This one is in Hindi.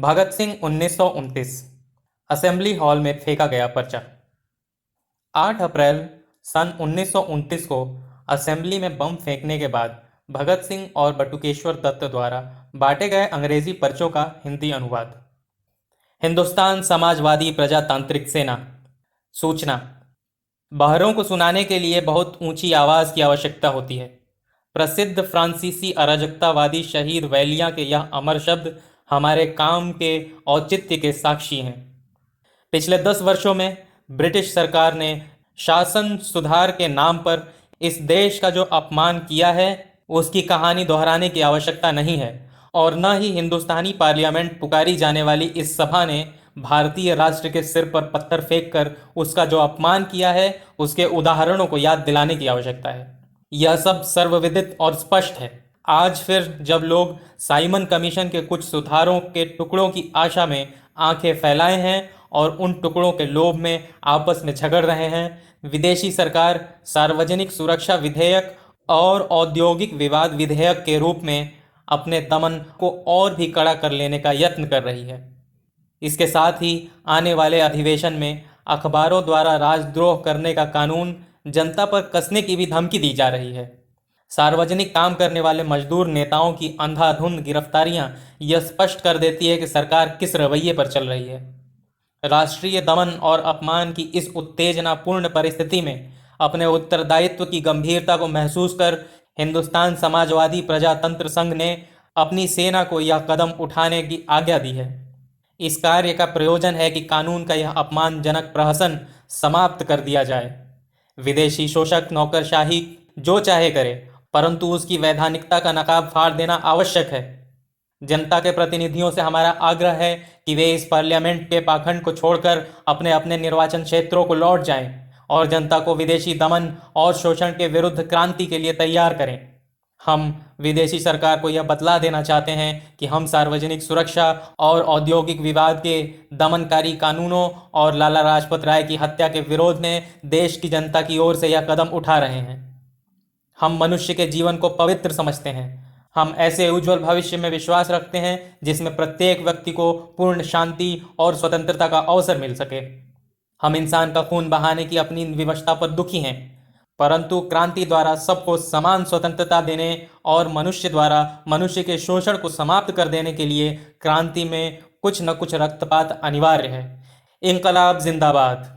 भगत सिंह 1929। असेंबली हॉल में फेंका गया पर्चा। 8 अप्रैल सन 1929 को असेंबली में बम फेंकने के बाद भगत सिंह और बटुकेश्वर दत्त द्वारा बांटे गए अंग्रेजी पर्चों का हिंदी अनुवाद। हिंदुस्तान समाजवादी प्रजातांत्रिक सेना। सूचना। बहरों को सुनाने के लिए बहुत ऊंची आवाज की आवश्यकता होती है। प्रसिद्ध फ्रांसीसी अराजकतावादी शहीद वैलिया के यह अमर शब्द हमारे काम के औचित्य के साक्षी हैं। पिछले 10 वर्षों में ब्रिटिश सरकार ने शासन सुधार के नाम पर इस देश का जो अपमान किया है, उसकी कहानी दोहराने की आवश्यकता नहीं है, और न ही हिंदुस्तानी पार्लियामेंट पुकारी जाने वाली इस सभा ने भारतीय राष्ट्र के सिर पर पत्थर फेंककर उसका जो अपमान किया है, उसके उदाहरणों को याद दिलाने की आवश्यकता है। यह सब सर्वविदित और स्पष्ट है। आज फिर जब लोग साइमन कमीशन के कुछ सुधारों के टुकड़ों की आशा में आंखें फैलाए हैं और उन टुकड़ों के लोभ में आपस में झगड़ रहे हैं, विदेशी सरकार सार्वजनिक सुरक्षा विधेयक और औद्योगिक विवाद विधेयक के रूप में अपने दमन को और भी कड़ा कर लेने का यत्न कर रही है। इसके साथ ही आने वाले अधिवेशन में अखबारों द्वारा राजद्रोह करने का कानून जनता पर कसने की भी धमकी दी जा रही है। सार्वजनिक काम करने वाले मजदूर नेताओं की अंधाधुंध गिरफ्तारियां यह स्पष्ट कर देती है कि सरकार किस रवैये पर चल रही है। राष्ट्रीय दमन और अपमान की इस उत्तेजनापूर्ण परिस्थिति में अपने उत्तरदायित्व की गंभीरता को महसूस कर हिंदुस्तान समाजवादी प्रजातंत्र संघ ने अपनी सेना को यह कदम उठाने की आज्ञा दी है। इस कार्य का प्रयोजन है कि कानून का यह अपमानजनक प्रहसन समाप्त कर दिया जाए। विदेशी शोषक नौकरशाही जो चाहे करे, परंतु उसकी वैधानिकता का नकाब फाड़ देना आवश्यक है। जनता के प्रतिनिधियों से हमारा आग्रह है कि वे इस पार्लियामेंट के पाखंड को छोड़कर अपने अपने निर्वाचन क्षेत्रों को लौट जाएं और जनता को विदेशी दमन और शोषण के विरुद्ध क्रांति के लिए तैयार करें। हम विदेशी सरकार को यह बतला देना चाहते हैं कि हम सार्वजनिक सुरक्षा और औद्योगिक विवाद के दमनकारी कानूनों और लाला लाजपत राय की हत्या के विरोध में देश की जनता की ओर से यह कदम उठा रहे हैं। हम मनुष्य के जीवन को पवित्र समझते हैं। हम ऐसे उज्जवल भविष्य में विश्वास रखते हैं जिसमें प्रत्येक व्यक्ति को पूर्ण शांति और स्वतंत्रता का अवसर मिल सके। हम इंसान का खून बहाने की अपनी विवशता पर दुखी हैं, परंतु क्रांति द्वारा सबको समान स्वतंत्रता देने और मनुष्य द्वारा मनुष्य के शोषण को समाप्त कर देने के लिए क्रांति में कुछ न कुछ रक्तपात अनिवार्य है। इंकलाब जिंदाबाद।